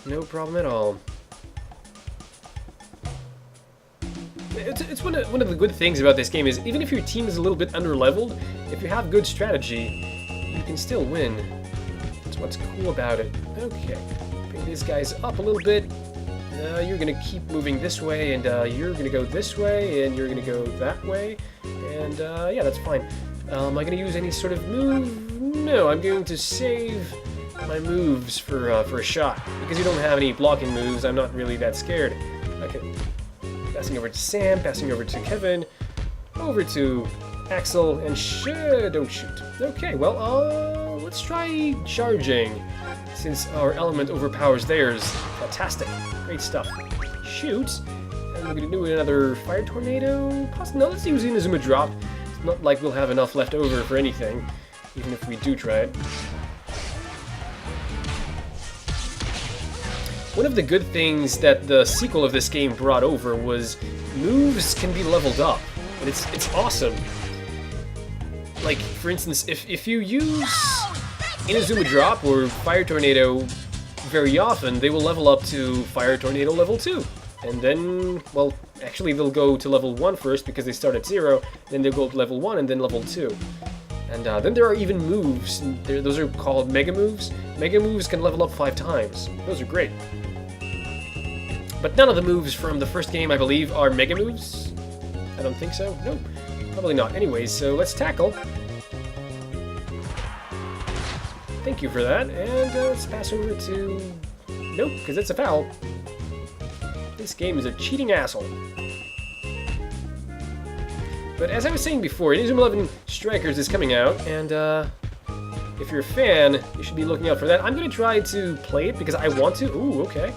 No problem at all. It's one of the good things about this game is even if your team is a little bit underleveled, if you have good strategy, you can still win. That's what's cool about it. Okay, bring these guys up a little bit. You're gonna keep moving this way, and you're gonna go this way, and you're gonna go that way, and yeah, that's fine. Am I gonna use any sort of move? No, I'm going to save my moves for a shot because you don't have any blocking moves. I'm not really that scared. Okay. Passing over to Sam, passing over to Kevin, over to Axel, and don't shoot. Okay, well, let's try charging, since our element overpowers theirs. Fantastic. Great stuff. Shoot. And we're going to do another fire tornado. No, let's use Inazuma drop. It's not like we'll have enough left over for anything, even if we do try it. One of the good things that the sequel of this game brought over was moves can be leveled up, and it's awesome. Like, for instance, if you use Inazuma Drop or Fire Tornado very often, they will level up to Fire Tornado level 2. And then, well, actually they'll go to level 1 first because they start at 0, then they'll go to level 1 and then level 2. And then there are even moves, those are called Mega Moves. Mega Moves can level up 5 times. Those are great. But none of the moves from the first game, I believe, are Mega Moves. I don't think so. No, probably not. Anyways, so let's tackle. Thank you for that. And let's pass over to... Nope, because it's a foul. This game is a cheating asshole. But as I was saying before, Inazuma 11 Strikers is coming out, and if you're a fan, you should be looking out for that. I'm going to try to play it because I want to. Ooh, okay.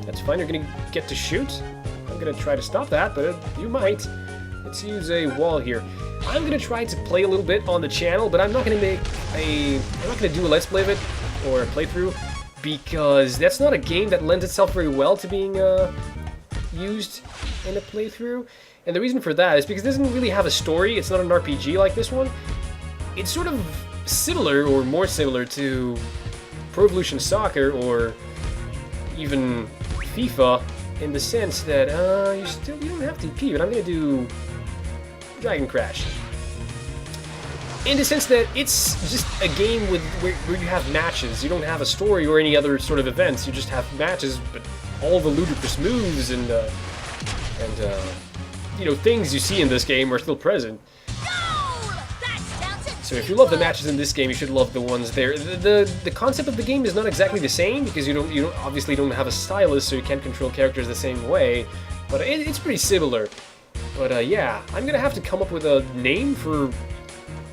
That's fine, you're gonna get to shoot. I'm gonna try to stop that, but you might. Let's use a wall here. I'm gonna try to play a little bit on the channel, but I'm not gonna do a let's play of it or a playthrough because that's not a game that lends itself very well to being used in a playthrough. And the reason for that is because it doesn't really have a story. It's not an RPG like this one. It's sort of similar or more similar to Pro Evolution Soccer or even FIFA, in the sense that you don't have TP, but I'm gonna do Dragon Crash. In the sense that it's just a game where you have matches. You don't have a story or any other sort of events. You just have matches, but all the ludicrous moves and you know, things you see in this game are still present. So if you love the matches in this game, you should love the ones there. The concept of the game is not exactly the same because you obviously don't have a stylus, so you can't control characters the same way. But it's pretty similar. But yeah, I'm gonna have to come up with a name for.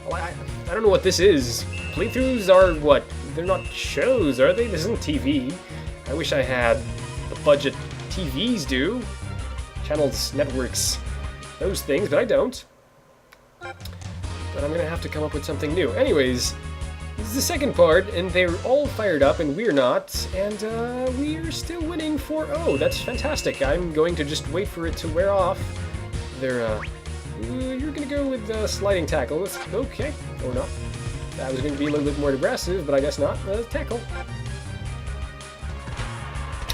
Well, I don't know what this is. Playthroughs are what? They're not shows, are they? This isn't TV. I wish I had the budget TVs do. Channels, networks, those things, but I don't. But I'm gonna have to come up with something new. Anyways, this is the second part, and they're all fired up, and we're not, and we're still winning 4-0. That's fantastic. I'm going to just wait for it to wear off. You're gonna go with sliding tackle. Okay, or not. That was going to be a little bit more aggressive, but I guess not. Tackle.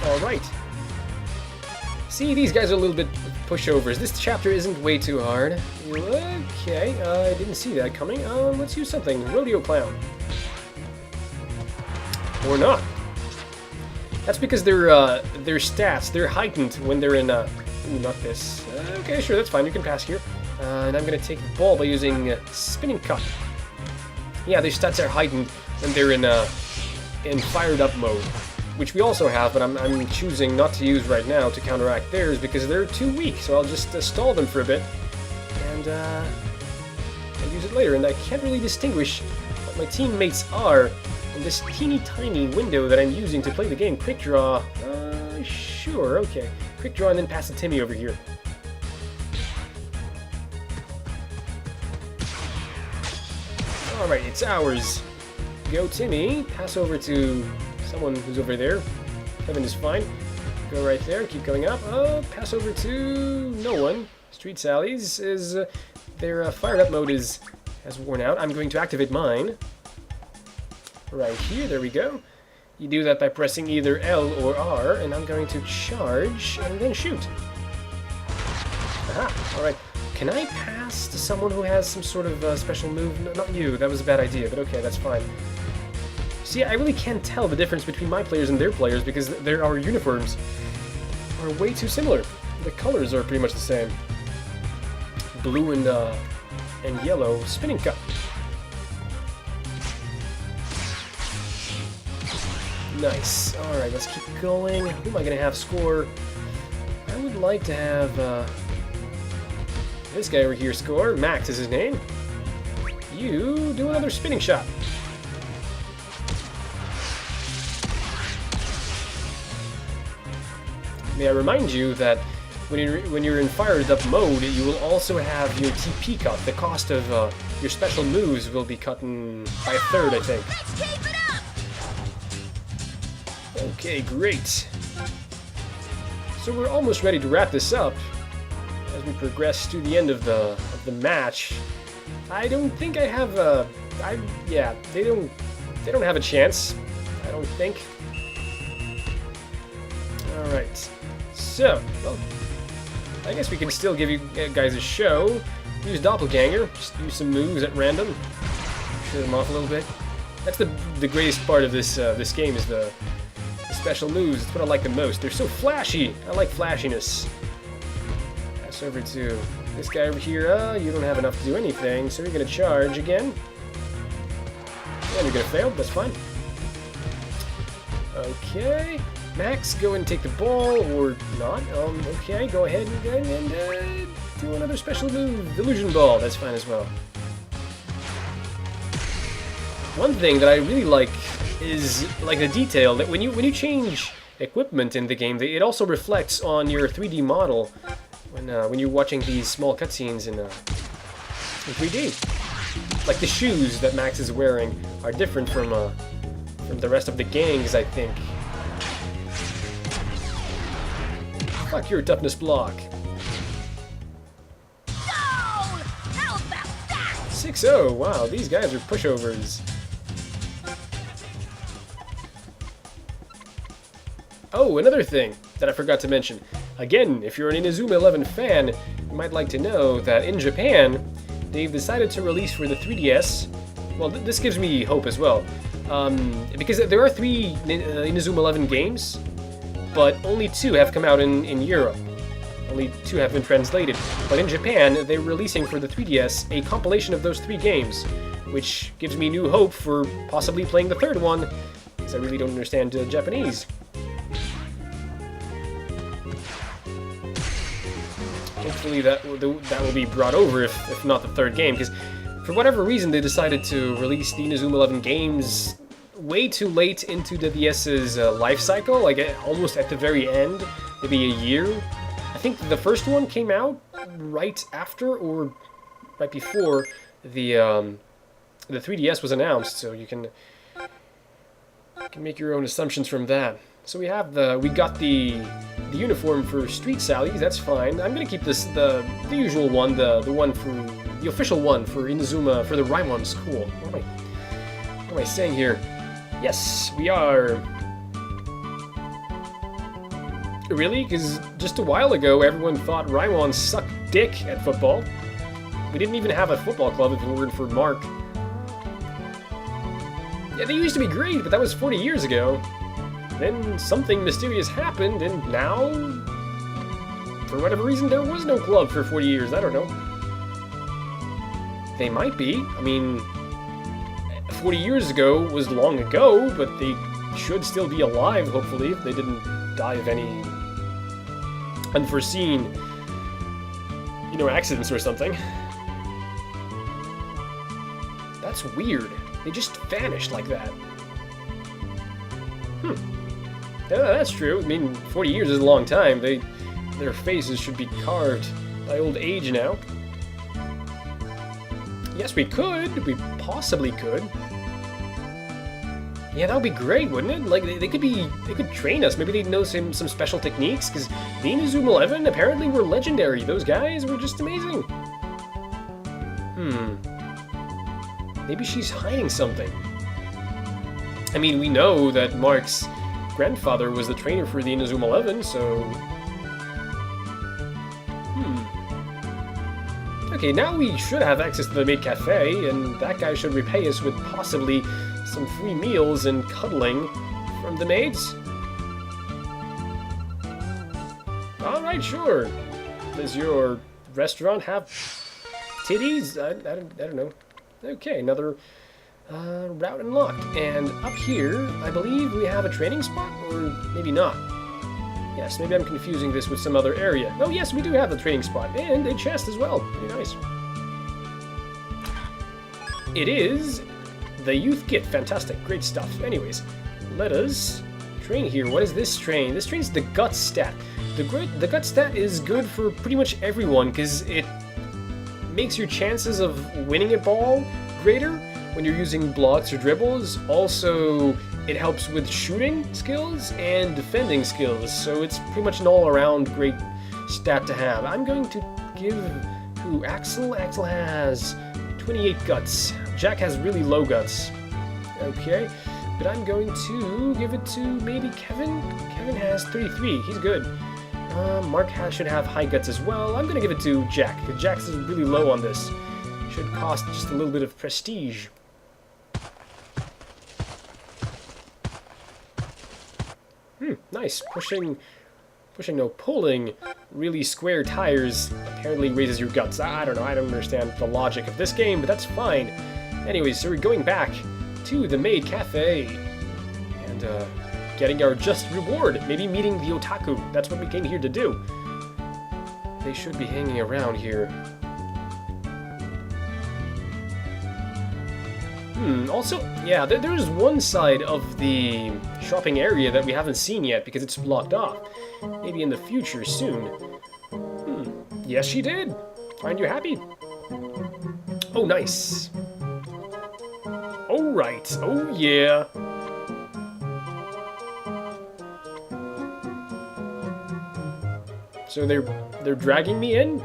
All right. See, these guys are a little bit pushovers. This chapter isn't way too hard. Okay, I didn't see that coming. Let's use something. Rodeo Clown. Or not. That's because their stats, they're heightened when they're in, ooh, not this. Okay, sure, that's fine. You can pass here. And I'm going to take the ball by using Spinning Cut. Yeah, their stats are heightened when they're in fired up mode, which we also have, but I'm choosing not to use right now to counteract theirs because they're too weak, so I'll just stall them for a bit and I'll use it later. And I can't really distinguish what my teammates are in this teeny tiny window that I'm using to play the game. Quick draw, sure, okay. Quick draw and then pass to Timmy over here. Alright, it's ours. Go Timmy, pass over to someone who's over there. Kevin is fine. Go right there, keep going up. Pass over to no one. Street Sally's is their fired up mode has worn out. I'm going to activate mine. Right here, there we go. You do that by pressing either L or R, and I'm going to charge and then shoot. Aha, alright. Can I pass to someone who has some sort of special move? No, not you, that was a bad idea, but okay, that's fine. See, I really can't tell the difference between my players and their players because our uniforms are way too similar. The colors are pretty much the same. Blue and yellow spinning cup. Nice. Alright, let's keep going. Who am I going to have score? I would like to have this guy over here score. Max is his name. You do another spinning shot. May I remind you that when you're in fired up mode, you will also have your TP cut. The cost of your special moves will be cut by a third, I think. Okay, great. So we're almost ready to wrap this up as we progress to the end of the match. I don't think I have they don't have a chance. I don't think. All right. So, well, I guess we can still give you guys a show. Use Doppelganger, just use some moves at random. Show them off a little bit. That's the greatest part of this game is the special moves. It's what I like the most. They're so flashy. I like flashiness. Pass over to this guy over here. You don't have enough to do anything, so you're gonna charge again. And you're gonna fail. That's fine. Okay. Max, go and take the ball, or not. Okay, go ahead and do another special move. Illusion Ball, that's fine as well. One thing that I really like is like the detail that when you change equipment in the game, it also reflects on your 3D model when you're watching these small cutscenes in 3D. Like the shoes that Max is wearing are different from the rest of the gangs, I think. Fuck your toughness block. No! How about that? 6-0. Wow, these guys are pushovers. Oh, another thing that I forgot to mention. Again, if you're an Inazuma 11 fan, you might like to know that in Japan, they've decided to release for the 3DS. Well, this gives me hope as well. Because there are 3 Inazuma 11 games, but only 2 have come out in Europe. Only 2 have been translated. But in Japan, they're releasing for the 3DS a compilation of those 3 games, which gives me new hope for possibly playing the 3rd one, because I really don't understand Japanese. Hopefully that will be brought over, if not the 3rd game, because for whatever reason they decided to release the Inazuma 11 games way too late into the DS's life cycle, like almost at the very end, maybe a year. I think the first one came out right after or right before the 3DS was announced, so you can make your own assumptions from that. So we got the uniform for Street Sally. That's fine. I'm gonna keep this the usual one, the one for the official one for Inazuma for the Raimon School. What am I saying here? Yes, we are. Really? Because just a while ago, everyone thought Raimon sucked dick at football. We didn't even have a football club if it weren't for Mark. Yeah, they used to be great, but that was 40 years ago. Then something mysterious happened, and now, for whatever reason, there was no club for 40 years. I don't know. They might be. I mean, 40 years ago was long ago, but they should still be alive, hopefully, if they didn't die of any unforeseen, accidents or something. That's weird. They just vanished like that. Yeah, that's true. I mean, 40 years is a long time. Their faces should be carved by old age now. Yes, we could. We possibly could. Yeah, that would be great, wouldn't it? Like, they could train us. Maybe they'd know some special techniques, because the Inazuma 11 apparently were legendary. Those guys were just amazing. Maybe she's hiding something. I mean, we know that Mark's grandfather was the trainer for the Inazuma 11, so... Okay, now we should have access to the maid cafe, and that guy should repay us with possibly some free meals and cuddling from the maids. Alright, sure. Does your restaurant have titties? I don't know. Okay, another route unlocked. And up here, I believe we have a training spot, or maybe not. Yes, maybe I'm confusing this with some other area. Oh yes, we do have the training spot, and a chest as well. Pretty nice. It is the youth kit. Fantastic, great stuff. Anyways, let us train here. What is this train? This train's the guts stat. The gut stat is good for pretty much everyone because it makes your chances of winning a ball greater when you're using blocks or dribbles. Also, it helps with shooting skills and defending skills, so it's pretty much an all-around great stat to have. I'm going to give to Axel. Axel has 28 guts. Jack has really low guts. Okay, but I'm going to give it to maybe Kevin. Kevin has 33. He's good. Mark should have high guts as well. I'm going to give it to Jack, because Jack's is really low on this. Should cost just a little bit of prestige. Nice. Pulling really square tires apparently raises your guts. I don't know, I don't understand the logic of this game, but that's fine. Anyways, so we're going back to the maid cafe and getting our just reward. Maybe meeting the otaku. That's what we came here to do. They should be hanging around here. Also, yeah, there's one side of the shopping area that we haven't seen yet because it's blocked off. Maybe in the future soon. Yes, she did. Aren't you happy? Oh, nice. All right. Oh, yeah. So they're dragging me in?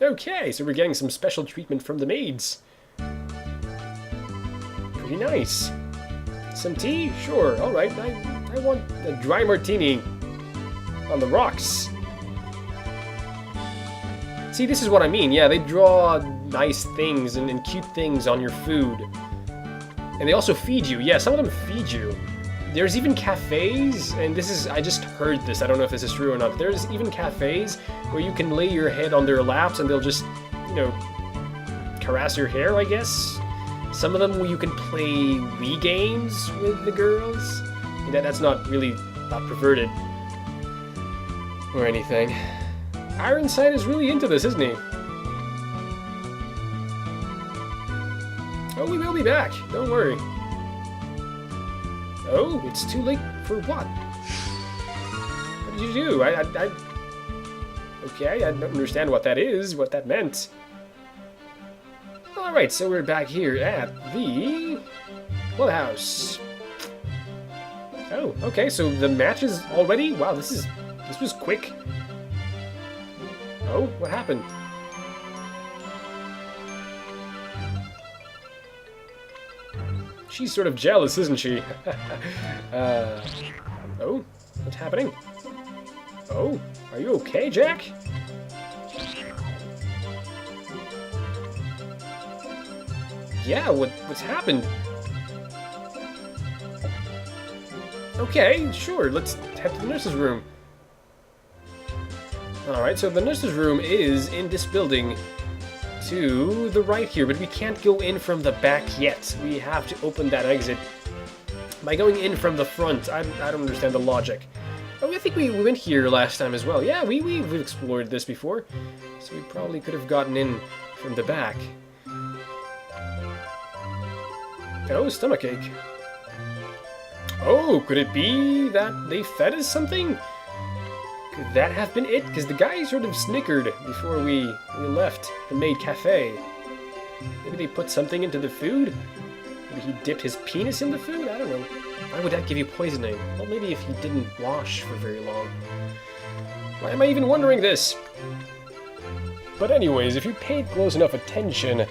Okay, so we're getting some special treatment from the maids. Pretty nice. Some tea? Sure, alright. I want a dry martini on the rocks. See, this is what I mean. Yeah, they draw nice things and cute things on your food. And they also feed you. Yeah, some of them feed you. There's even cafes, and this is, I just heard this, I don't know if this is true or not. There's even cafes where you can lay your head on their laps and they'll just, you know, caress your hair, I guess. Some of them where you can play Wii games with the girls. That's not really, not perverted or anything. Ironside is really into this, isn't he? Oh, we will be back, don't worry. Oh, it's too late for what? What did you do? Okay, I don't understand what that is, what that meant. Alright, so we're back here at the clubhouse. Oh, okay, so the match is already? Wow, this was quick. Oh, what happened? She's sort of jealous, isn't she? Oh, what's happening? Oh, are you okay, Jack? Yeah, what's happened? Okay, sure, let's head to the nurse's room. Alright, so the nurse's room is in this building to the right here, but we can't go in from the back yet. We have to open that exit by going in from the front. I don't understand the logic. Oh, I think we went here last time as well. Yeah, we've explored this before, so we probably could have gotten in from the back. Oh, stomachache. Oh, could it be that they fed us something? Could that have been it? Because the guy sort of snickered before we left the maid cafe. Maybe they put something into the food? Maybe he dipped his penis in the food? I don't know. Why would that give you poisoning? Well, maybe if he didn't wash for very long. Why am I even wondering this? But anyways, if you paid close enough attention,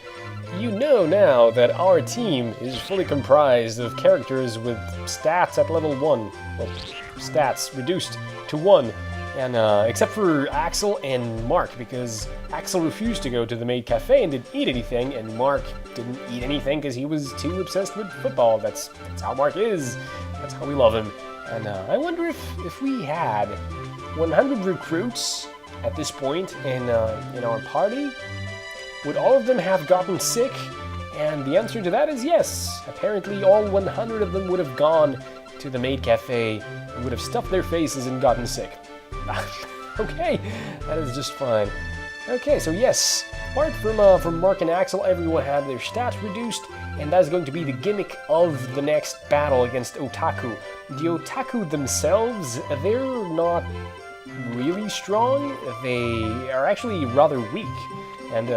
you know now that our team is fully comprised of characters with stats at level 1. Well, stats reduced to 1. And except for Axel and Mark, because Axel refused to go to the maid cafe and didn't eat anything, and Mark didn't eat anything because he was too obsessed with football. That's how Mark is. That's how we love him. And I wonder if we had 100 recruits at this point in our party, would all of them have gotten sick? And the answer to that is yes. Apparently all 100 of them would have gone to the maid cafe and would have stuffed their faces and gotten sick. Okay, that is just fine. Okay, so yes, apart from Mark and Axel, everyone had their stats reduced, and that's going to be the gimmick of the next battle against Otaku. The Otaku themselves, they're not really strong. They are actually rather weak, and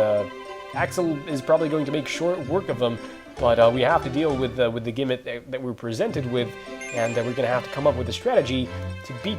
Axel is probably going to make short work of them. But we have to deal with the gimmick that we're presented with, and we're going to have to come up with a strategy to beat